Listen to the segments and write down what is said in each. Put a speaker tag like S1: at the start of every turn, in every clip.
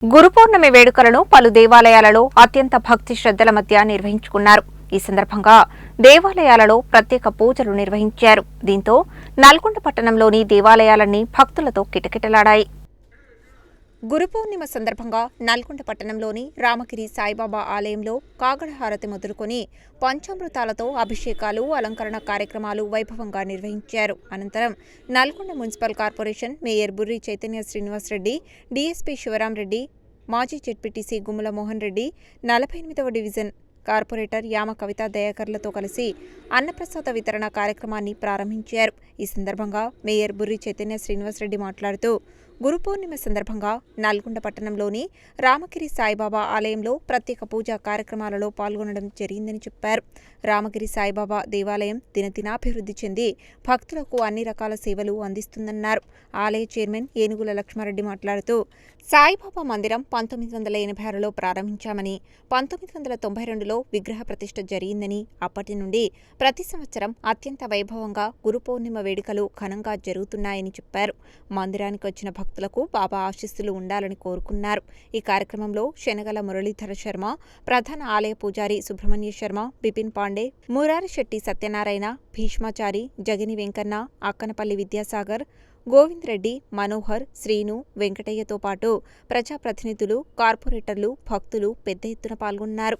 S1: గురు పౌర్ణమి వేడుకలను పలు దేవాలయాలలో అత్యంత భక్తి శ్రద్ధల మధ్య నిర్వహించుకున్నారు. ఈ సందర్భంగా దేవాలయాలలో ప్రత్యేక పూజలు నిర్వహించారు. దీంతో నల్గొండ పట్టణంలోని దేవాలయాలన్నీ భక్తులతో కిటకిటలాడాయి. గురు పౌర్ణిమ సందర్భంగా నల్గొండ పట్టణంలోని రామగిరి సాయిబాబా ఆలయంలో కాగడ హారతి మొదలుకొని పంచామృతాలతో అభిషేకాలు, అలంకరణ కార్యక్రమాలు వైభవంగా నిర్వహించారు. అనంతరం Nalgonda municipal corporation mayor Burri Chaitanya Srinivas Reddy, DSP Sivaram Reddy, మాజీ జెడ్పీటీసీ గుమ్మల మోహన్ రెడ్డి, 48వ డివిజన్ కార్పొరేటర్ యామ కవిత దయాకర్లతో కలిసి అన్నప్రసాద వితరణ కార్యక్రమాన్ని ప్రారంభించారు. ఈ సందర్భంగా మేయర్ బుర్రి చైతన్య శ్రీనివాస్ రెడ్డి మాట్లాడుతూ గురు పౌర్ణిమ సందర్భంగా నల్గొండ పట్టణంలోని రామగిరి సాయిబాబా ఆలయంలో ప్రత్యేక పూజా కార్యక్రమాలలో పాల్గొనడం జరిగిందని చెప్పారు. రామగిరి సాయిబాబా దేవాలయం దినదినాభివృద్ధి చెంది భక్తులకు అన్ని రకాల సేవలు అందిస్తుందన్నారు. ఆలయ చైర్మన్ ఏనుగుల లక్ష్మారెడ్డి మాట్లాడుతూ సాయిబాబా మందిరం 1986లో ప్రారంభించామని, 1992లో విగ్రహ ప్రతిష్ఠ జరిగిందని, అప్పటి నుండి ప్రతి సంవత్సరం అత్యంత వైభవంగా గురు పౌర్ణిమ వేడుకలు ఘనంగా జరుగుతున్నాయని చెప్పారు. మందిరానికి వచ్చిన భక్తులకు బాబా ఆశీస్సులు ఉండాలని కోరుకున్నారు. ఈ కార్యక్రమంలో శనగల మురళీధర శర్మ, ప్రధాన ఆలయ పూజారి సుబ్రహ్మణ్య శర్మ, బిపిన్ పాండే, మురారిశెట్టి సత్యనారాయణ, భీష్మాచారి, జగిని వెంకన్న, అక్కనపల్లి విద్యాసాగర్, గోవింద్ రెడ్డి, మనోహర్, శ్రీను, వెంకటయ్యతో పాటు ప్రజాప్రతినిధులు, కార్పొరేటర్లు, భక్తులు పెద్ద ఎత్తున పాల్గొన్నారు.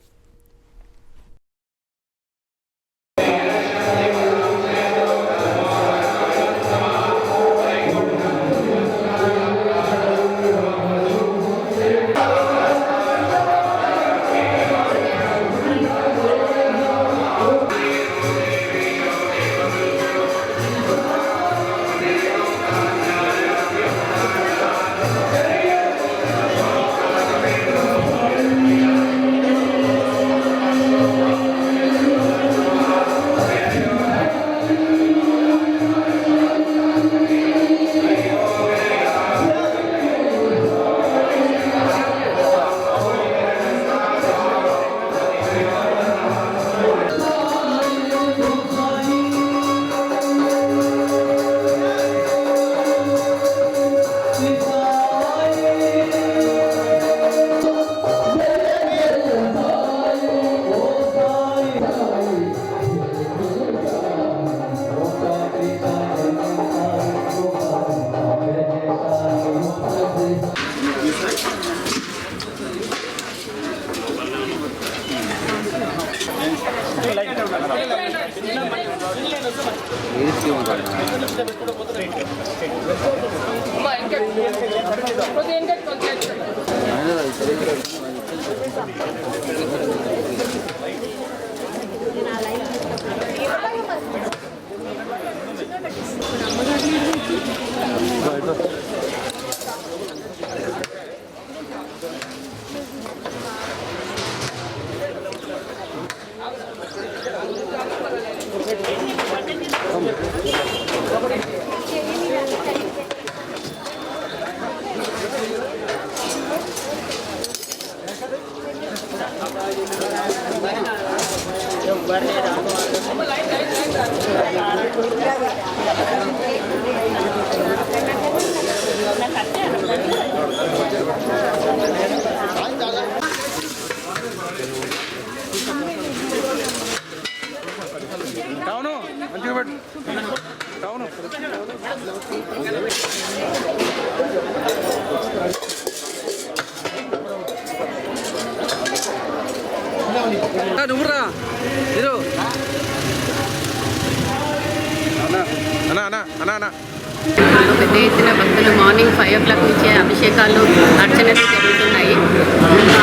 S2: పెద్ద ఎత్తున భక్తులు మార్నింగ్ 5 o'clock నుంచే అభిషేకాలు, అర్చనలు జరుగుతున్నాయి.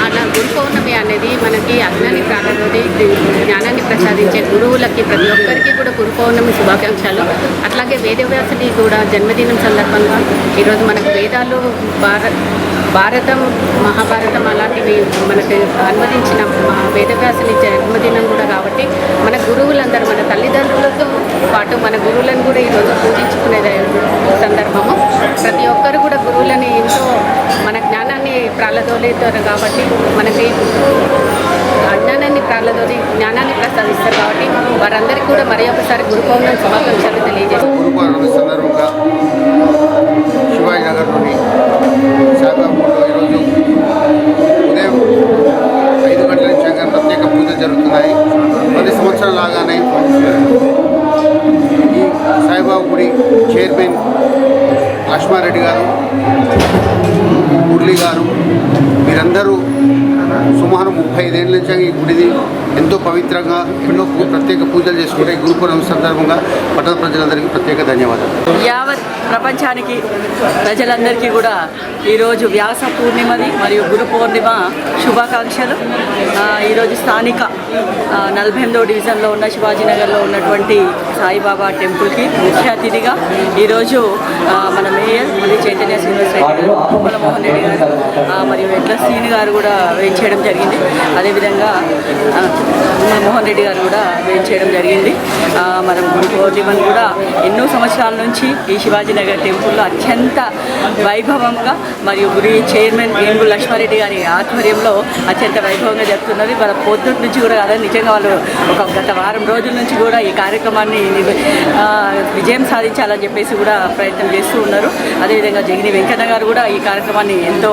S2: అలా గురు పౌర్ణమి అనేది మనకి అజ్ఞాని ప్రారంభి జ్ఞానాన్ని ప్రసాదించే గురువులకి ప్రతి ఒక్కరికి కూడా గురు పౌర్ణమి శుభాకాంక్షలు. అట్లాగే వేదవ్యాసుడి కూడా జన్మదినం సందర్భంగా ఈరోజు మనకు వేదాలు, భారతం, మహాభారతం అలాంటివి మనకు అనువదించిన వేదవ్యాసుని జన్మదినం కూడా కాబట్టి మన గురువులందరూ, మన తల్లిదండ్రులతో పాటు మన గురువులను కూడా ఈరోజు పూజించుకునే సందర్భము. ప్రతి ఒక్కరు కూడా గురువులని ఎంతో మన జ్ఞానాన్ని ప్రాలదోలేతారు కాబట్టి, మనకి అజ్ఞానాన్ని ప్రాలదోలి జ్ఞానాన్ని ప్రసాదిస్తారు కాబట్టి వారందరికీ కూడా మరి ఒకసారి గురు పౌర్ణమి శుభాకాంక్షలు తెలియజేస్తారు.
S3: గురు పౌర్ణమి సందర్భంగా శివాజీ నగర్లోని సాయిబాబాలో ఈరోజు అందరూ సుమారు 35 ఏళ్ళ నుంచి ఈ గుడిని ఎంతో పవిత్రంగా ఎన్నో ప్రత్యేక పూజలు చేసుకుంటే గురు పౌర్ణమి సందర్భంగా పట్టణ ప్రజలందరికీ ప్రత్యేక ధన్యవాదాలు.
S4: యావత్ ప్రపంచానికి ప్రజలందరికీ కూడా ఈరోజు వ్యాస పూర్ణిమది మరియు గురు పౌర్ణిమ శుభాకాంక్షలు. ఈరోజు స్థానిక 48వ డివిజన్లో ఉన్న శివాజీనగర్లో ఉన్నటువంటి సాయిబాబా టెంపుల్కి ముఖ్య అతిథిగా ఈరోజు మన మేయర్ మరియు చైతన్య శ్రీనివాస్ రెడ్డి గారు, తుమ్మల మోహన్ రెడ్డి గారు మరియు ఎడ్ల శ్రీని గారు కూడా వేయించేయడం జరిగింది. అదేవిధంగా మోహన్ రెడ్డి గారు కూడా వేయించేయడం జరిగింది. మనం గురు పౌర్ణిమను కూడా ఎన్నో సంవత్సరాల నుంచి ఈ శివాజీనగర్ టెంపుల్లో అత్యంత వైభవంగా మరియు గురి చైర్మన్ ఏనుగు లక్ష్మారెడ్డి గారి ఆధ్వర్యంలో అత్యంత వైభవంగా జరుగుతున్నది. వాళ్ళ పొద్దుటి నుంచి కూడా అదే నిజంగా వాళ్ళు గత వారం రోజుల నుంచి కూడా ఈ కార్యక్రమాన్ని విజయం సాధించాలని చెప్పేసి కూడా ప్రయత్నం చేస్తూ ఉన్నారు. అదేవిధంగా జగిని వెంకన్న గారు కూడా ఈ కార్యక్రమాన్ని ఎంతో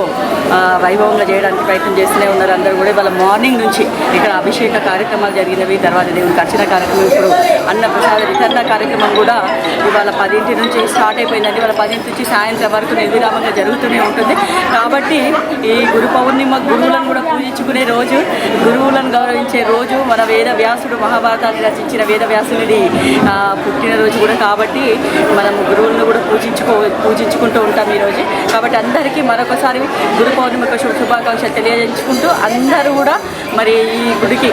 S4: వైభవంగా చేయడానికి ప్రయత్నం చేస్తూనే ఉన్నారు. అందరూ కూడా వాళ్ళ మార్నింగ్ నుంచి ఇక్కడ అభిషేక కార్యక్రమాలు జరిగినవి, తర్వాత దేవునికి అర్చన కార్యక్రమం, ఇప్పుడు అన్న ప్రసాద వితరణ కార్యక్రమం కూడా ఇవాళ 10 నుంచి స్టార్ట్ అయిపోయిందండి. వాళ్ళ 10 నుంచి సాయంత్రం వరకు నిర్విరామంగా జరుగుతూనే ఉంటుంది. కాబట్టి ఈ గురు పౌర్ణిమ గురువులను కూడా పూజించుకునే రోజు, గురువులను గౌరవించే రోజు, మన వేద వ్యాసుడు మహాభారతాన్ని రచించిన వేద వ్యాసునిది పుట్టినరోజు కూడా. కాబట్టి మనం గురువులను కూడా పూజించుకుంటూ ఉంటాం ఈరోజు. కాబట్టి అందరికీ మరొకసారి గురు పౌర్ణిమకు శుభాకాంక్షలు తెలియజేసుకుంటూ అందరూ కూడా మరి ఈ గుడికి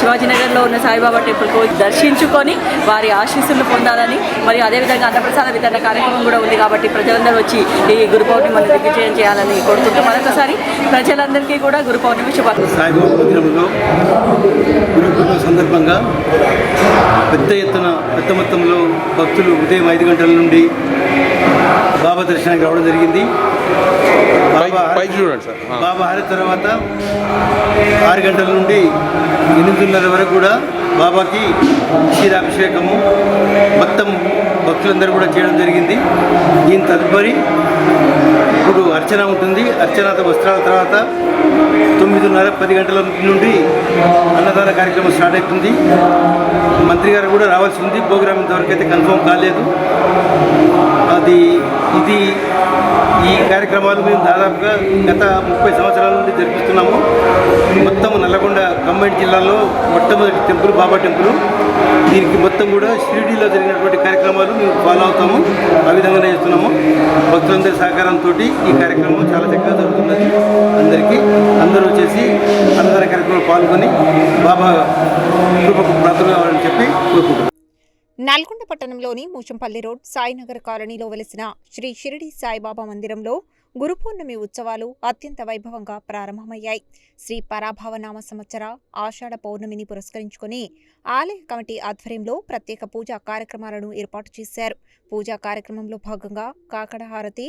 S4: శివాజీనగర్లో ఉన్న సాయిబాబా టెంపుల్కు దర్శించుకొని వారి ఆశీస్సులు పొందాలని, మరియు అదేవిధంగా అన్నప్రసాద వితరణ కార్యక్రమం కూడా ఉంది. కాబట్టి ప్రజలందరూ వచ్చి ఈ గురు పౌర్ణిమను దిగ్విజయం చేయాలని కోరుకుంటూ మరొకసారి ప్రజలందరికీ కూడా గురు పౌర్ణిమ శుభాకాంక్షలు.
S5: సాయిబాబా మందిరంలో గురు పౌర్ణిమ సందర్భంగా పెద్ద మొత్తంలో భక్తులు ఉదయం 5 గంటల నుండి బాబా దర్శనానికి రావడం జరిగింది. బాబా హారతి తర్వాత 6 గంటల నుండి 8:30 వరకు కూడా బాబాకి క్షీరాభిషేకము మొత్తం భక్తులందరూ కూడా చేయడం జరిగింది. దీని తదుపరి ఇప్పుడు అర్చన ఉంటుంది. అర్చన వస్త్రాల తర్వాత 9:30, 10 గంటల నుండి అన్నదాన కార్యక్రమం స్టార్ట్ అవుతుంది. మంత్రి గారు కూడా రావాల్సి ఉంది. ప్రోగ్రామ్ ఇంతవరకు అయితే కన్ఫర్మ్ కాలేదు. ఈ కార్యక్రమాలు మేము దాదాపుగా గత 30 సంవత్సరాల నుండి జరిపిస్తున్నాము. మొత్తం నల్లగొండ కంబైన్ జిల్లాలో మొట్టమొదటి టెంపుల్ బాబా టెంపుల్. దీనికి మొత్తం కూడా షిరిడీలో జరిగినటువంటి కార్యక్రమాలు మేము ఫాలో అవుతాము. ఆ విధంగానే చేస్తున్నాము. భక్తులందరి సహకారంతో ఈ కార్యక్రమం చాలా చక్కగా జరుగుతున్నది. అందరూ వచ్చేసి అన్నదాన కార్యక్రమంలో పాల్గొని బాబా కృపకు ప్రార్థన కావాలని చెప్పి కోరుకుంటున్నాం.
S1: నల్గొండ పట్టణంలోని మూచంపల్లి రోడ్ సాయినగర్ కాలనీలో వెలిసిన శ్రీ షిరిడి సాయిబాబా మందిరంలో గురు పౌర్ణమి ఉత్సవాలు అత్యంత వైభవంగా ప్రారంభమయ్యాయి. శ్రీ పరాభవనామ సంవత్సర ఆషాఢ పౌర్ణమిని పురస్కరించుకుని ఆలయ కమిటీ ఆధ్వర్యంలో ప్రత్యేక పూజా కార్యక్రమాలను ఏర్పాటు చేశారు. పూజా కార్యక్రమంలో భాగంగా కాకడ హారతి,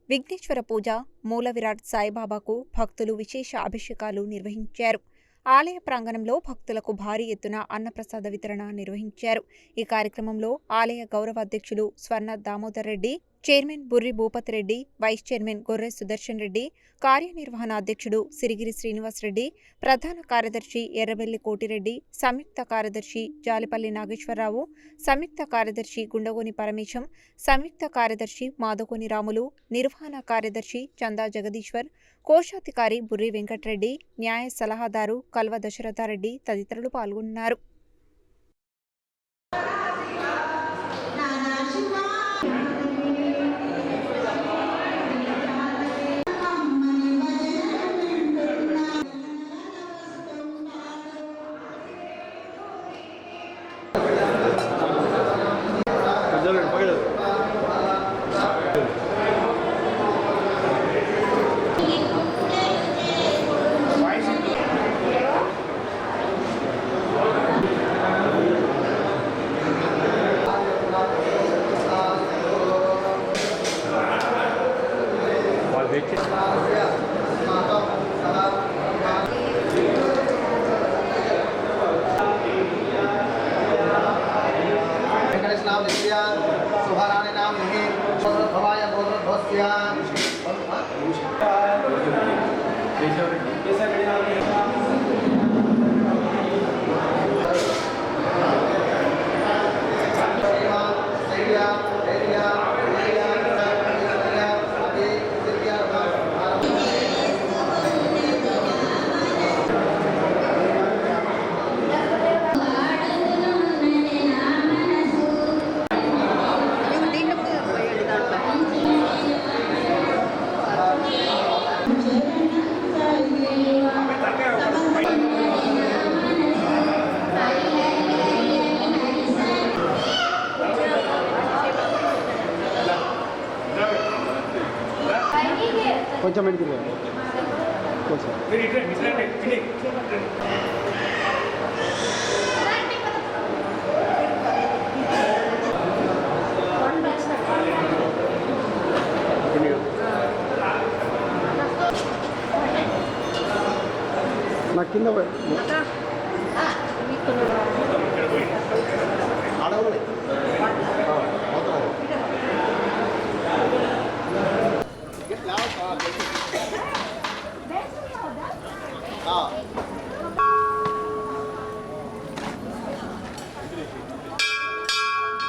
S1: విఘ్నేశ్వర పూజ, మూల విరాట్ సాయిబాబాకు భక్తులు విశేష అభిషేకాలు నిర్వహించారు. ఆలయ ప్రాంగణంలో భక్తులకు భారీ ఎత్తున అన్నప్రసాద వితరణ నిర్వహించారు. ఈ కార్యక్రమంలో ఆలయ గౌరవ అధ్యక్షులు Swarna Damodar Reddy, chairman Burri Bhupathi Reddy, vice chairman Gorre Sudarshan Reddy, కార్యనిర్వహణ అధ్యక్షుడు సిరిగిరి శ్రీనివాస్ రెడ్డి, ప్రధాన కార్యదర్శి ఎర్రబెల్లి కోటిరెడ్డి, సంయుక్త కార్యదర్శి జాలిపల్లి నాగేశ్వరరావు, సంయుక్త కార్యదర్శి గుండగోని పరమేశం, సంయుక్త కార్యదర్శి మాదకోని రాములు, నిర్వహణ కార్యదర్శి చందా జగదీశ్వర్, కోశాధికారి బుర్రి వెంకటరెడ్డి, న్యాయ సలహాదారు కల్వ దశరథారెడ్డి తదితరులు పాల్గొన్నారు.
S6: కొంచెం వెనక్కి కొంచెం నా కింద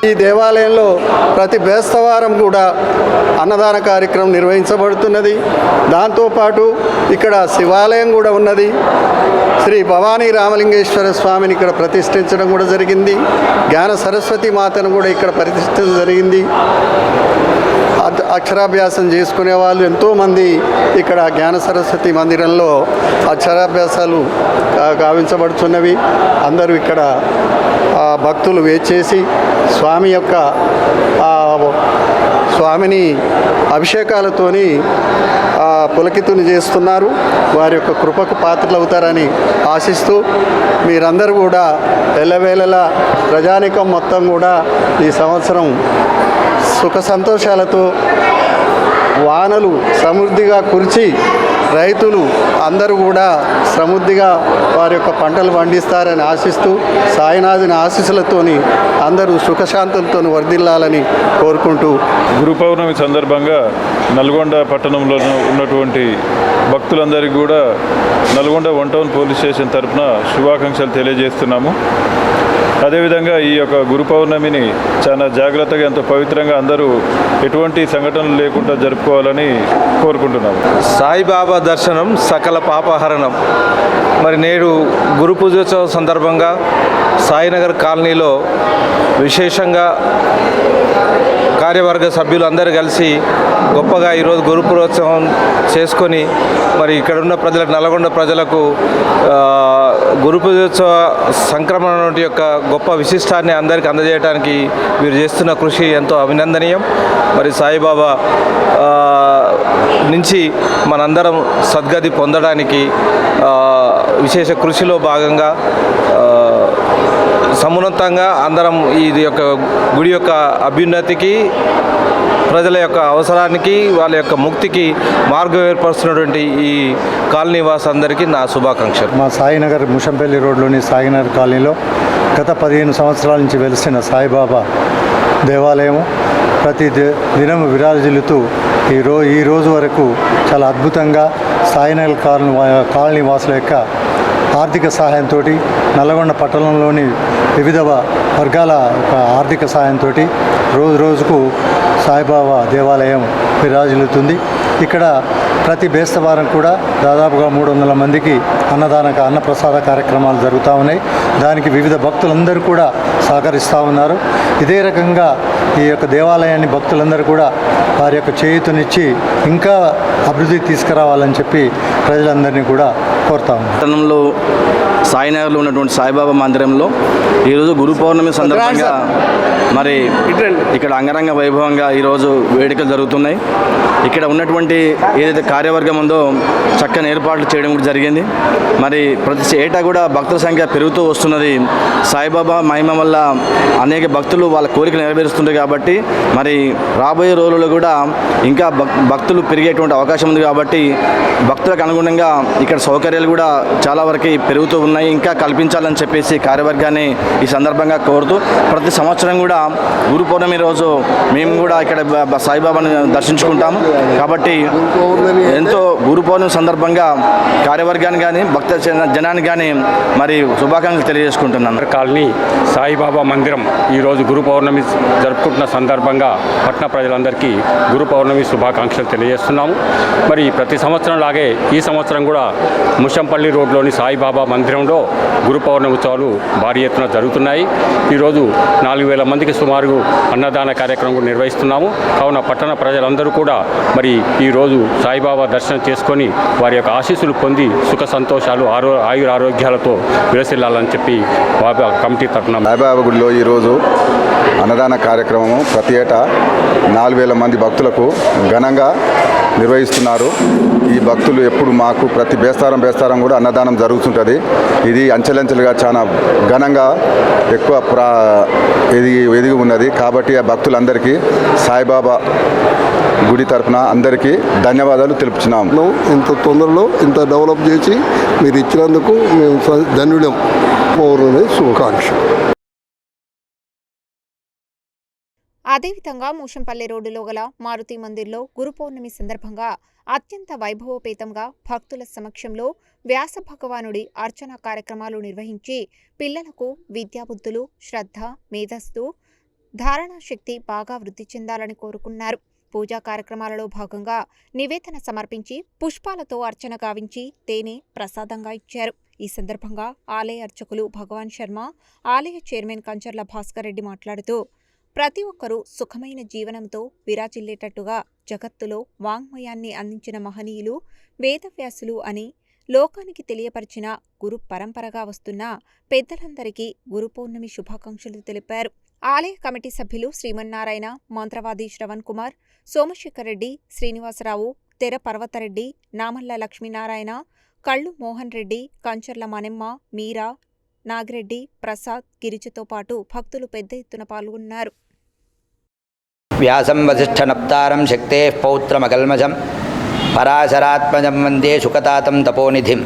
S7: ఈ దేవాలయంలో ప్రతి బేస్తవారం కూడా అన్నదాన కార్యక్రమం నిర్వహించబడుతున్నది. దాంతోపాటు ఇక్కడ శివాలయం కూడా ఉన్నది. శ్రీ భవానీ రామలింగేశ్వర స్వామిని ఇక్కడ ప్రతిష్ఠించడం కూడా జరిగింది. జ్ఞాన సరస్వతి మాతను కూడా ఇక్కడ ప్రతిష్ఠించడం జరిగింది. అక్షరాభ్యాసం చేసుకునే వాళ్ళు ఎంతోమంది ఇక్కడ జ్ఞాన సరస్వతి మందిరంలో అక్షరాభ్యాసాలు గావించబడుతున్నవి. అందరూ ఇక్కడ భక్తులు వేచేసి స్వామిని అభిషేకాలతోని పులకితుని చేస్తున్నారు. వారి యొక్క కృపకు పాత్రలవుతారని ఆశిస్తూ మీరందరూ కూడా ఎల్లవేళలా ప్రజానికం మొత్తం కూడా ఈ సంవత్సరం సుఖ సంతోషాలతో వానలు సమృద్ధిగా కురిచి రైతులు అందరూ కూడా సమృద్ధిగా వారి యొక్క పంటలు పండిస్తారని ఆశిస్తూ సాయినాథుని ఆశీస్సులతోని అందరూ సుఖశాంతులతో వర్ధిల్లాలని కోరుకుంటూ
S8: గురు పౌర్ణమి సందర్భంగా నల్గొండ పట్టణంలో ఉన్నటువంటి భక్తులందరికీ కూడా నల్గొండ 1 టౌన్ పోలీస్ స్టేషన్ తరఫున శుభాకాంక్షలు తెలియజేస్తున్నాము. అదేవిధంగా ఈ యొక్క గురు పౌర్ణమిని చాలా జాగ్రత్తగా ఎంతో పవిత్రంగా అందరూ ఎటువంటి సంఘటనలు లేకుండా జరుపుకోవాలని కోరుకుంటున్నాము.
S9: సాయిబాబా దర్శనం సకల పాపహరణం. మరి నేడు గురు పూజోత్సవం సందర్భంగా సాయినగర్ కాలనీలో విశేషంగా కార్యవర్గ సభ్యులు అందరూ కలిసి గొప్పగా ఈరోజు గురు పూజోత్సవం చేసుకొని మరి ఇక్కడ ఉన్న ప్రజలకు నల్గొండ ప్రజలకు గురు పూజోత్సవ సంక్రమణ యొక్క గొప్ప విశిష్టాన్ని అందరికీ అందజేయడానికి మీరు చేస్తున్న కృషి ఎంతో అభినందనీయం. మరి సాయిబాబా నుంచి మనందరం సద్గతి పొందడానికి విశేష కృషిలో భాగంగా సమున్నతంగా అందరం ఇది యొక్క గుడి యొక్క అభ్యున్నతికి ప్రజల యొక్క అవసరానికి వాళ్ళ యొక్క ముక్తికి మార్గం ఏర్పరుస్తున్నటువంటి ఈ కాలనీ వాసులందరికీ నా శుభాకాంక్షలు.
S7: మా సాయినగర్ ముషంపల్లి రోడ్లోని సాయినగర్ కాలనీలో గత 15 సంవత్సరాల నుంచి వెలిసిన సాయిబాబా దేవాలయము ప్రతి దినము విరాజిల్లుతూ ఈ రోజు వరకు చాలా అద్భుతంగా సాయినగర్ కాలనీ వాసుల యొక్క ఆర్థిక సహాయంతో నల్గొండ పట్టణంలోని వివిధ వర్గాల యొక్క ఆర్థిక సహాయంతో రోజుకు సాయిబాబా దేవాలయం విరాజిల్లుతుంది. ఇక్కడ ప్రతి బేస్తవారం కూడా దాదాపుగా 300 మందికి అన్నప్రసాద కార్యక్రమాలు జరుగుతూ ఉన్నాయి. దానికి వివిధ భక్తులందరూ కూడా సహకరిస్తూ ఉన్నారు. ఇదే రకంగా ఈ యొక్క దేవాలయాన్ని భక్తులందరూ కూడా వారి యొక్క చేయూతనిచ్చి ఇంకా అభివృద్ధి తీసుకురావాలని చెప్పి ప్రజలందరినీ కూడా కోరుతా ఉన్నారు.
S9: పట్టణంలో సాయినగర్లో ఉన్నటువంటి సాయిబాబా మందిరంలో ఈరోజు గురు పౌర్ణమి సందర్భంగా మరి ఇక్కడ అంగరంగ వైభవంగా ఈరోజు వేడుకలు జరుగుతున్నాయి. ఇక్కడ ఉన్నటువంటి ఏదైతే కార్యవర్గం ఉందో చక్కని ఏర్పాట్లు చేయడం కూడా జరిగింది. మరి ప్రతి ఏటా కూడా భక్తుల సంఖ్య పెరుగుతూ వస్తున్నది. సాయిబాబా మహిమ వల్ల అనేక భక్తులు వాళ్ళ కోరికలు నెరవేరుస్తుంటారు కాబట్టి మరి రాబోయే రోజుల్లో కూడా ఇంకా భక్తులు పెరిగేటువంటి అవకాశం ఉంది. కాబట్టి భక్తులకు అనుగుణంగా ఇక్కడ సౌకర్యాలు కూడా చాలా వరకు పెరుగుతూ ఉన్నాయి. ఇంకా కల్పించాలని చెప్పేసి కార్యవర్గాన్ని ఈ సందర్భంగా కోరుతూ ప్రతి సంవత్సరం కూడా గురు పౌర్ణమి రోజు మేము కూడా ఇక్కడ సాయిబాబాని దర్శించుకుంటాము. కాబట్టి ఎంతో గురు పౌర్ణమి సందర్భంగా కార్యవర్గాన్ని కానీ భక్త జనానికి కానీ మరి శుభాకాంక్షలు తెలియజేసుకుంటున్నాను.
S10: కాలనీ సాయిబాబా మందిరం ఈరోజు గురు పౌర్ణమి జరుపుకుంటున్న సందర్భంగా పట్టణ ప్రజలందరికీ గురు పౌర్ణమి శుభాకాంక్షలు తెలియజేస్తున్నాము. మరి ప్రతి సంవత్సరం లాగే ఈ సంవత్సరం కూడా ముషంపల్లి రోడ్లోని సాయిబాబా మందిరంలో గురు పౌర్ణమి ఉత్సవాలు భారీ ఎత్తున జరుగుతున్నాయి. ఈరోజు 4000 మందికి సుమారు అన్నదాన కార్యక్రమం నిర్వహిస్తున్నాము. కావున పట్టణ ప్రజలందరూ కూడా మరి ఈరోజు సాయిబాబా దర్శనం చేసుకొని వారి యొక్క ఆశీస్సులు పొంది సుఖ సంతోషాలు ఆయురారోగ్యాలతో విలసిల్లాలని చెప్పి బాబా కమిటీ తరఫున
S11: సాయిబాబా గుడిలో ఈరోజు అన్నదాన కార్యక్రమము ప్రతి ఏటా 4000 మంది భక్తులకు ఘనంగా నిర్వహిస్తున్నారు. ఈ భక్తులు ఎప్పుడు మాకు ప్రతి బేస్తారం కూడా అన్నదానం జరుగుతుంటుంది. ఇది అంచెలంచెలుగా చాలా ఘనంగా ఎక్కువ ఎదిగి ఉన్నది. కాబట్టి ఆ భక్తులందరికీ సాయిబాబా గుడి తరఫున అందరికీ ధన్యవాదాలు తెలుపుతున్నాము.
S6: ఇంత తొందరలో ఇంత డెవలప్ చేసి మీరు ఇచ్చినందుకు మేము ధన్యులం. పౌర్ణమి శుభాకాంక్ష.
S1: అదేవిధంగా మూషంపల్లి రోడ్డులో గల మారుతి మందిర్లో గురు పౌర్ణమి సందర్భంగా అత్యంత వైభవోపేతంగా భక్తుల సమక్షంలో వ్యాస భగవానుడి అర్చన కార్యక్రమాలు నిర్వహించి పిల్లలకు విద్యాబుద్ధులు, శ్రద్ధ, మేధస్సు, ధారణా శక్తి బాగా వృద్ధి చెందాలని కోరుకున్నారు. పూజా కార్యక్రమాలలో భాగంగా నివేదన సమర్పించి పుష్పాలతో అర్చన గావించి తేనె ప్రసాదంగా ఇచ్చారు. ఈ సందర్భంగా ఆలయ అర్చకులు భగవాన్ శర్మ, ఆలయ చైర్మన్ కంచర్ల భాస్కర్ రెడ్డి మాట్లాడుతూ ప్రతి ఒక్కరూ సుఖమైన జీవనంతో విరాజిల్లేటట్టుగా జగత్తులో వాంగ్మయాన్ని అందించిన మహనీయులు వేదవ్యాసులు అని లోకానికి తెలియపరిచిన గురు పరంపరగా వస్తున్న పెద్దలందరికీ గురు పౌర్ణమి శుభాకాంక్షలు తెలిపారు. ఆలయ కమిటీ సభ్యులు శ్రీమన్నారాయణ, మంత్రవాది శ్రవణ్ కుమార్, సోమశేఖర్ రెడ్డి, శ్రీనివాసరావు, తెర పర్వతరెడ్డి, నామల్ల లక్ష్మీనారాయణ, కళ్ళు మోహన్ రెడ్డి, కంచర్ల మణెమ్మ, మీరా, నాగిరెడ్డి, ప్రసాద్, గిరిజతో పాటు భక్తులు పెద్ద ఎత్తున పాల్గొన్నారు.
S12: వ్యాసం వసిష్ఠనప్తారం శక్తే పౌత్రమకల్మషం పరాశరాత్మజం వందే శుకతాతం తపోనిధిం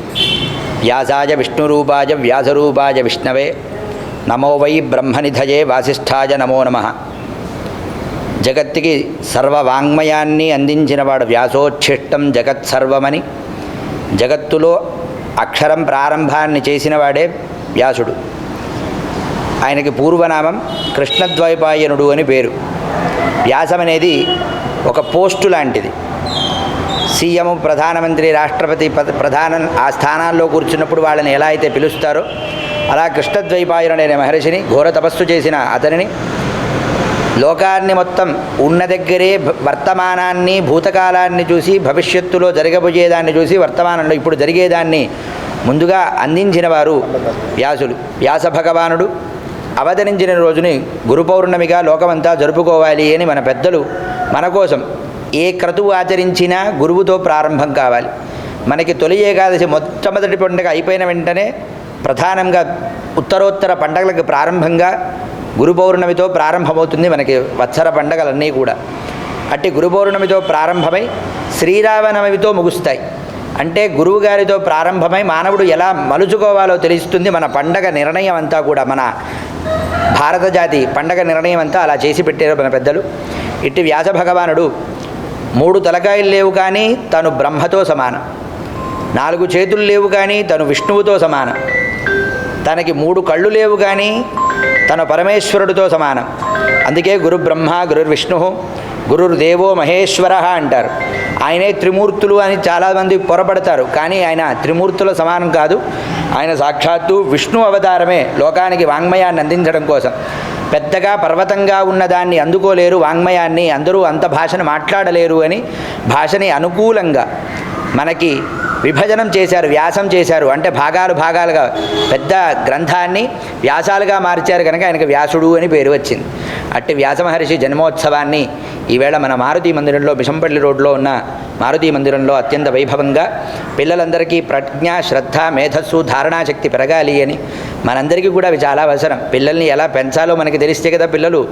S12: వ్యాసాయ విష్ణురూపాయ వ్యాసరూపాయ విష్ణవే నమో వై బ్రహ్మనిధయే వాసిష్ఠాయ నమో నమః. జగత్తుకి సర్వవాంగ్మయాన్ని అందించినవాడు వ్యాసోచ్ఛిష్టం జగత్సర్వమని. జగత్తులో అక్షరం ప్రారంభాన్ని చేసినవాడే వ్యాసుడు. ఆయనకి పూర్వనామం కృష్ణద్వైపాయనుడు అని పేరు. వ్యాసం అనేది ఒక పోస్టు లాంటిది. సీఎం, ప్రధానమంత్రి, రాష్ట్రపతి ప్రధాన ఆ స్థానాల్లో కూర్చున్నప్పుడు వాళ్ళని ఎలా అయితే పిలుస్తారో అలా కృష్ణద్వైపాయనుడు అనే మహర్షిని, ఘోర తపస్సు చేసిన అతనిని, లోకాన్ని మొత్తం ఉన్న దగ్గరే వర్తమానాన్ని, భూతకాలాన్ని చూసి, భవిష్యత్తులో జరగబోయేదాన్ని చూసి, వర్తమానంలో ఇప్పుడు జరిగేదాన్ని ముందుగా అందించిన వారు వ్యాసులు. వ్యాస భగవానుడు అవతరించిన రోజుని గురు పౌర్ణమిగా లోకమంతా జరుపుకోవాలి అని మన పెద్దలు మన కోసం ఏ క్రతువు ఆచరించినా గురువుతో ప్రారంభం కావాలి. మనకి తొలి ఏకాదశి మొట్టమొదటి పండుగ అయిపోయిన వెంటనే ప్రధానంగా ఉత్తరోత్తర పండగలకు ప్రారంభంగా గురు పౌర్ణమితో ప్రారంభమవుతుంది మనకి వత్సర పండగలన్నీ కూడా. అట్టి గురు పౌర్ణమితో ప్రారంభమై శ్రీరామనవమితో ముగుస్తాయి. అంటే గురువుగారితో ప్రారంభమై మానవుడు ఎలా మలుచుకోవాలో తెలుస్తుంది మన పండగ నిర్ణయం అంతా కూడా. మన భారత జాతి పండగ నిర్ణయం అంతా అలా చేసి పెట్టారు మన పెద్దలు. ఇట్టి వ్యాస భగవానుడు 3 తలకాయలు లేవు కానీ తను బ్రహ్మతో సమానం, 4 చేతులు లేవు కానీ తను విష్ణువుతో సమానం, తనకి 3 కళ్ళు లేవు కానీ తను పరమేశ్వరుడితో సమానం. అందుకే గురు బ్రహ్మ, గురుర్ విష్ణు, గురుర్దేవో మహేశ్వర అంటారు. ఆయనే త్రిమూర్తులు అని చాలామంది పొరపడతారు, కానీ ఆయన త్రిమూర్తుల సమానం కాదు. ఆయన సాక్షాత్తు విష్ణు అవతారమే లోకానికి వాంగ్మయాన్ని అందించడం కోసం. పెద్దగా పర్వతంగా ఉన్నదాన్ని అందుకోలేరు వాంగ్మయాన్ని, అందరూ అంత భాషను మాట్లాడలేరు అని భాషని అనుకూలంగా మనకి విభజనం చేశారు, వ్యాసం చేశారు. అంటే భాగాలుగా పెద్ద గ్రంథాన్ని వ్యాసాలుగా మార్చారు కనుక ఆయనకు వ్యాసుడు అని పేరు వచ్చింది. అట్టి వ్యాస మహర్షి జన్మోత్సవాన్ని ఈవేళ మన మారుతి మందిరంలో, బిషంపల్లి రోడ్లో ఉన్న మారుతి మందిరంలో అత్యంత వైభవంగా పిల్లలందరికీ ప్రజ్ఞ, శ్రద్ధ, మేధస్సు, ధారణాశక్తి పెరగాలి అని మనందరికీ కూడా అవి చాలా అవసరం. పిల్లల్ని ఎలా పెంచాలో మనకి తెలిస్తే కదా పిల్లలు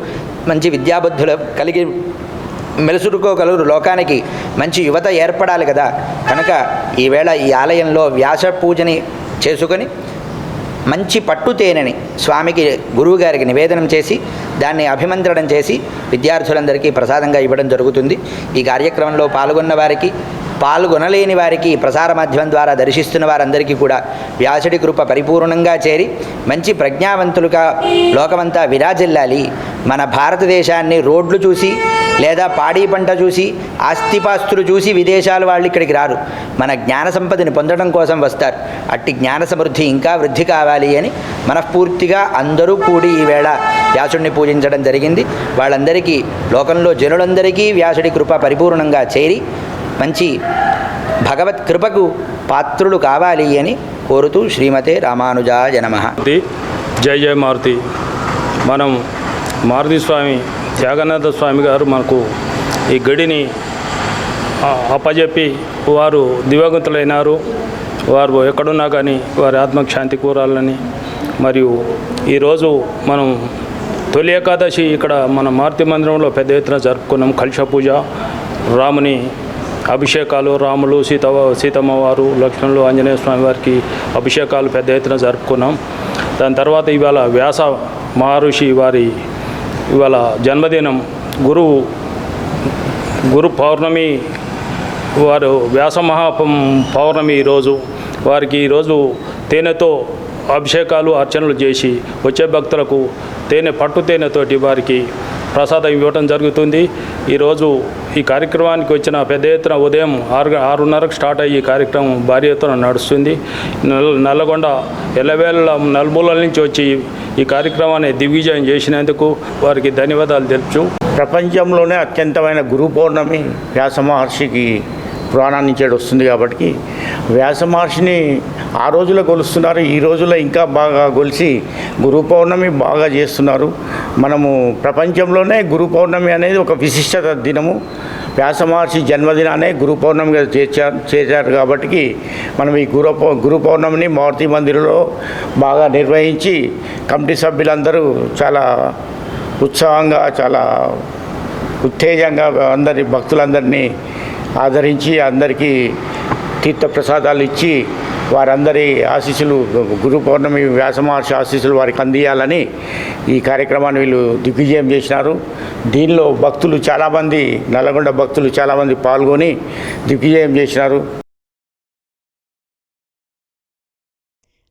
S12: మంచి విద్యాబుద్ధులు కలిగి మెలుసుడుకోగలరు, లోకానికి మంచి యువత ఏర్పడాలి కదా. కనుక ఈవేళ ఈ ఆలయంలో వ్యాస పూజని చేసుకొని మంచి పట్టు తేనెని స్వామికి, గురువుగారికి నివేదనం చేసి దాన్ని అభిమంత్రణం చేసి విద్యార్థులందరికీ ప్రసాదంగా ఇవ్వడం జరుగుతుంది. ఈ కార్యక్రమంలో పాల్గొన్న వారికి, పాల్గొనలేని వారికి, ప్రసార మాధ్యమం ద్వారా దర్శిస్తున్న వారందరికీ కూడా వ్యాసుడి కృప పరిపూర్ణంగా చేరి మంచి ప్రజ్ఞావంతులుగా లోకమంతా విరాజిల్లాలి. మన భారతదేశాన్ని రోడ్లు చూసి లేదా పాడి పంట చూసి, ఆస్తిపాస్తులు చూసి విదేశాల వాళ్ళు ఇక్కడికి రారు, మన జ్ఞాన సంపదని పొందడం కోసం వస్తారు. అట్టి జ్ఞాన సమృద్ధి ఇంకా వృద్ధి కావాలి అని మనస్ఫూర్తిగా అందరూ కూడి ఈవేళ వ్యాసుడిని పూజించడం జరిగింది. వాళ్ళందరికీ, లోకంలో జనులందరికీ వ్యాసుడి కృప పరిపూర్ణంగా చేరి మంచి భగవత్ కృపకు పాత్రులు కావాలి అని కోరుతూ శ్రీమతే రామానుజాయ నమః.
S10: జై జయ మారుతి. మనం మారుతి స్వామి, త్యాగనాథ స్వామి గారు మనకు ఈ గడిని అప్పజెప్పి వారు దివంగతులైనారు. వారు ఎక్కడున్నా కానీ వారి ఆత్మకు శాంతి కూరాలని. మరియు ఈరోజు మనం తొలి ఏకాదశి ఇక్కడ మన మారుతి మందిరంలో పెద్ద ఎత్తున జరుపుకున్నాం. కలశ పూజ, రాముని అభిషేకాలు, రాములు సీతమ్మ వారు, లక్ష్మణులు, ఆంజనేయ స్వామి వారికి అభిషేకాలు పెద్ద ఎత్తున జరుపుకున్నాం. దాని తర్వాత ఇవాళ వ్యాస మహర్షి వారి ఇవాళ జన్మదినం. గురు పౌర్ణమి, వారు వ్యాస పౌర్ణమి ఈరోజు. వారికి ఈరోజు తేనెతో అభిషేకాలు, అర్చనలు చేసి వచ్చే భక్తులకు పట్టు తేనెతోటి వారికి ప్రసాదం ఇవ్వటం జరుగుతుంది. ఈరోజు ఈ కార్యక్రమానికి వచ్చిన పెద్ద ఎత్తున ఉదయం 6:30కు స్టార్ట్ అయ్యి ఈ కార్యక్రమం భారీ ఎత్తున నడుస్తుంది. నల్లగొండ ఎల్లవేళ నలుమూలల నుంచి వచ్చి ఈ కార్యక్రమాన్ని దిగ్విజయం చేసినందుకు వారికి ధన్యవాదాలు తెలుపుచు,
S13: ప్రపంచంలోనే అత్యంతమైన గురు పౌర్ణమి వ్యాస మహర్షికి పురాణం నుంచి వస్తుంది కాబట్టి వ్యాస మహర్షిని ఆ రోజులో కొలుస్తున్నారు. ఈ రోజుల్లో ఇంకా బాగా కొలిసి గురు పౌర్ణమి బాగా చేస్తున్నారు. మనము ప్రపంచంలోనే గురు పౌర్ణమి అనేది ఒక విశిష్టత దినము. వ్యాస మహర్షి జన్మదినాన్ని గురు పౌర్ణమిగా చేశారు కాబట్టి మనం ఈ గురు పౌర్ణమిని మారుతి మందిరంలో బాగా నిర్వహించి కమిటీ సభ్యులందరూ చాలా ఉత్సాహంగా, చాలా ఉత్తేజంగా అందరి భక్తులందరినీ ఆదరించి అందరికీ తీర్థప్రసాదాలు ఇచ్చి వారందరి ఆశీస్సులు, గురు పౌర్ణమి వ్యాస మహర్షి ఆశీస్సులు వారికి అందియాలని ఈ కార్యక్రమాన్ని వీళ్ళు దిగ్విజయం చేసినారు. దీనిలో భక్తులు చాలామంది, నల్లగొండ భక్తులు చాలామంది పాల్గొని దిగ్విజయం చేసినారు.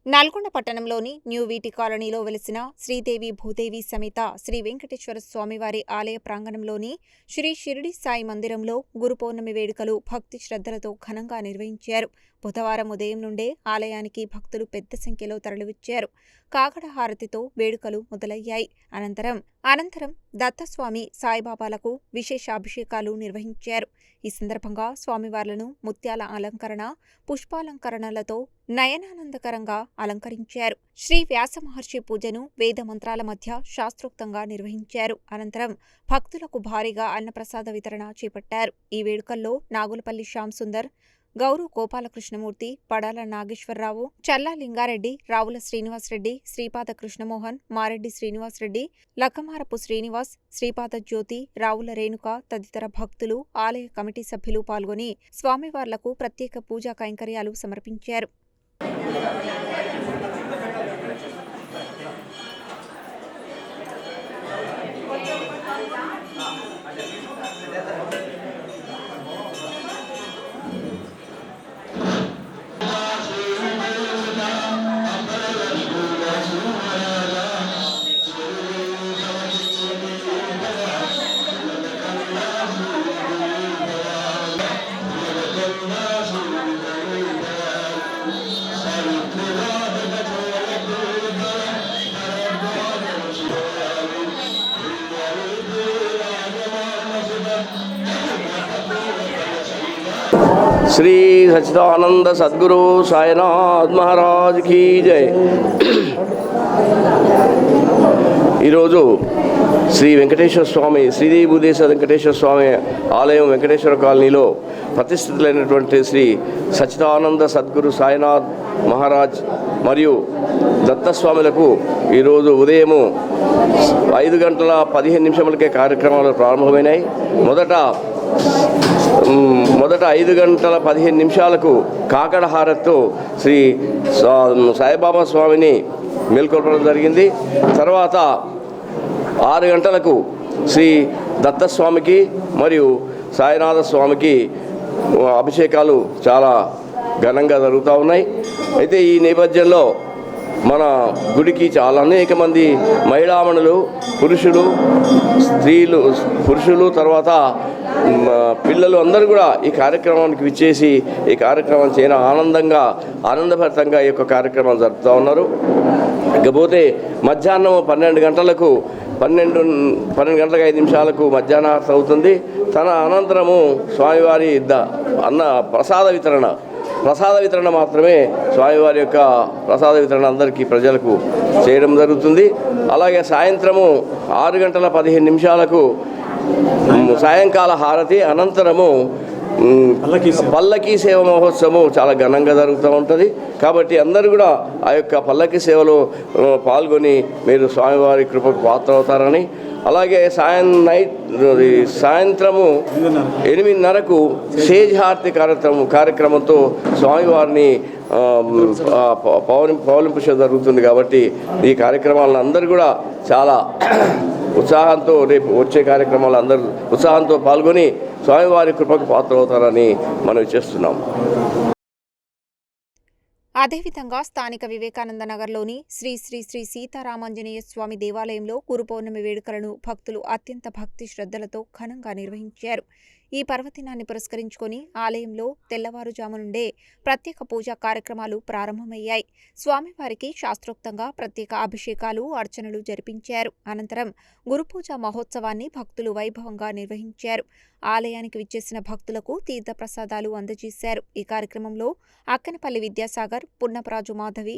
S1: నల్గొండ పట్టణంలోని న్యూ వీటి కాలనీలో వెలిసిన శ్రీదేవి భూదేవి సమేత శ్రీ వెంకటేశ్వర స్వామివారి ఆలయ ప్రాంగణంలోని శ్రీ షిరిడి సాయి మందిరంలో గురు పౌర్ణమి వేడుకలు భక్తి శ్రద్ధలతో ఘనంగా నిర్వహించారు. బుధవారం ఉదయం నుండే ఆలయానికి భక్తులు పెద్ద సంఖ్యలో తరలివచ్చారు. కాకడ హారతితో వేడుకలు మొదలయ్యాయి. అనంతరం దత్తస్వామి సాయిబాబాలకు విశేష అభిషేకాలు నిర్వహించారు. ఈ సందర్భంగా స్వామివార్లను ముత్యాల అలంకరణ, పుష్పాలంకరణలతో నయనానందకరంగా అలంకరించారు. శ్రీ వ్యాస మహర్షి పూజను వేద మంత్రాల మధ్య శాస్త్రోక్తంగా నిర్వహించారు. అనంతరం భక్తులకు భారీగా అన్నప్రసాద వితరణ చేపట్టారు. ఈ వేడుకల్లో నాగులపల్లి శ్యామ్ సుందర్, గౌరు గోపాలకృష్ణమూర్తి, పడాల నాగేశ్వరరావు, చల్లా లింగారెడ్డి, రావుల శ్రీనివాసరెడ్డి, శ్రీపాద కృష్ణమోహన్, మారెడ్డి శ్రీనివాసరెడ్డి, లక్కమారపు శ్రీనివాస్, శ్రీపాద జ్యోతి, రావుల రేణుక తదితర భక్తులు, ఆలయ కమిటీ సభ్యులు పాల్గొని స్వామివార్లకు ప్రత్యేక పూజా కైంకర్యాలు సమర్పించారు.
S14: श्री सच्चिदानंद सद्गुरु साईनाथ महाराज की जय। ఈరోజు శ్రీ వెంకటేశ్వర స్వామి శ్రీదేవి భూదేశ్వర వెంకటేశ్వర స్వామి ఆలయం వెంకటేశ్వర కాలనీలో ప్రతిష్ఠితులైనటువంటి శ్రీ సచ్చిదానంద సద్గురు సాయినాథ్ మహారాజ్ మరియు దత్తస్వాములకు ఈరోజు ఉదయము 5:15 కార్యక్రమాలు ప్రారంభమైనాయి. మొదట 5:15 కాకడ హారతితో శ్రీ సాయిబాబా స్వామిని మేల్కొల్పడం జరిగింది. తర్వాత 6 గంటలకు శ్రీ దత్తస్వామికి మరియు సాయినాథ స్వామికి అభిషేకాలు చాలా ఘనంగా జరుగుతూ ఉన్నాయి. అయితే ఈ నేపథ్యంలో మన గుడికి చాలా అనేక మంది మహిళామణులు, పురుషులు తర్వాత పిల్లలు అందరూ కూడా ఈ కార్యక్రమానికి విచ్చేసి ఈ కార్యక్రమం చాలా ఆనందభరితంగా ఈ యొక్క కార్యక్రమం జరుపుతూ ఉన్నారు. ఇకపోతే మధ్యాహ్నం 12 గంటలకు 5 మధ్యాహ్న అవుతుంది. తన అనంతరము స్వామివారి ప్రసాద వితరణ మాత్రమే స్వామివారి యొక్క ప్రసాద వితరణ అందరికీ ప్రజలకు చేయడం జరుగుతుంది. అలాగే సాయంత్రము 6:15 సాయంకాల హారతి అనంతరము పల్లకీ సేవ మహోత్సవం చాలా ఘనంగా జరుగుతూ ఉంటుంది. కాబట్టి అందరూ కూడా ఆ యొక్క పల్లకీ సేవలో పాల్గొని మీరు స్వామివారి కృపకు పాత్రవుతారని, అలాగే సాయంత్రము 8:30కు సేజ్ హారతి కార్యక్రమంతో స్వామివారిని పౌలింపు జరుగుతుంది. కాబట్టి ఈ కార్యక్రమాలను అందరూ కూడా చాలా ఉత్సాహంతో రేపు వచ్చే కార్యక్రమాలు అందరూ ఉత్సాహంతో పాల్గొని స్వామివారి కృపకు పాత్రవుతారని మనం చేస్తున్నాం.
S1: అదేవిధంగా స్థానిక వివేకానంద నగర్లోని శ్రీ శ్రీ శ్రీ సీతారామాంజనేయ స్వామి దేవాలయంలో గురు పౌర్ణమి వేడుకలను భక్తులు అత్యంత భక్తి శ్రద్ధలతో ఘనంగా నిర్వహించారు. ఈ పర్వదినాన్ని పురస్కరించుకొని ఆలయంలో తెల్లవారుజాము నుండే ప్రత్యేక పూజా కార్యక్రమాలు ప్రారంభమయ్యాయి. స్వామివారికి శాస్త్రోక్తంగా ప్రత్యేక అభిషేకాలు, అర్చనలు జరిపించారు. అనంతరం గురుపూజ మహోత్సవాన్ని భక్తులు వైభవంగా నిర్వహించారు. ఆలయానికి విచ్చేసిన భక్తులకు తీర్థప్రసాదాలు అందజేశారు. ఈ కార్యక్రమంలో అక్కనపల్లి విద్యాసాగర్, పున్నపరాజు మాధవి,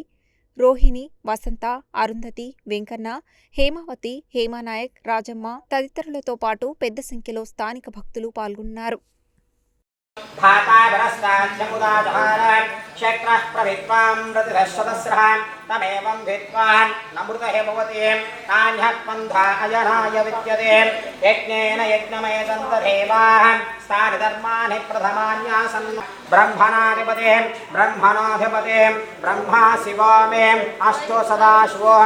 S1: రోహిణి, వసంత, అరుంధతి, వెంకన్న, హేమావతి, హేమానాయక్, రాజమ్మ తదితరులతో పాటు పెద్ద సంఖ్యలో స్థానిక భక్తులు పాల్గొన్నారు.
S15: तमेवं विद्वान् नमृतहे भवति नान्यत्पन्था अजनाय विद्यते यज्ञेन यज्ञमयसन्तदेवाः स्थानि धर्माणि प्रथमान्यासन् ब्रह्मणाधिपते ब्रह्मा शिवो मे अष्टो सदाशिवो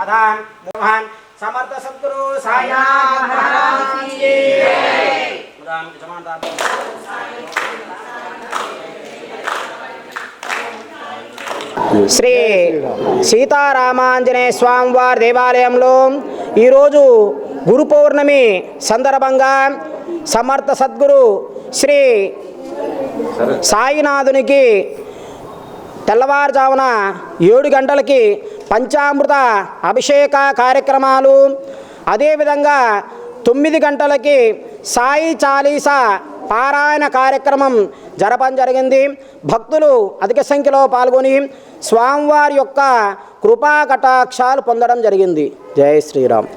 S15: अथा मोहन् समर्थ सद्गुरु साईनाथ महाराज की जय। శ్రీ సీతారామాంజనేయ స్వామివారి దేవాలయంలో ఈరోజు గురు పౌర్ణమి సందర్భంగా సమర్థ సద్గురు శ్రీ సాయినాథునికి తెల్లవారుజామున 7 గంటలకి పంచామృత అభిషేక కార్యక్రమాలు, అదేవిధంగా 9 గంటలకి సాయి చాలీసా పారాయణ కార్యక్రమం జరపడం జరిగింది. భక్తులు అధిక సంఖ్యలో పాల్గొని స్వామివారి యొక్క కృపా కటాక్షాలు పొందడం జరిగింది. జై శ్రీరామ్.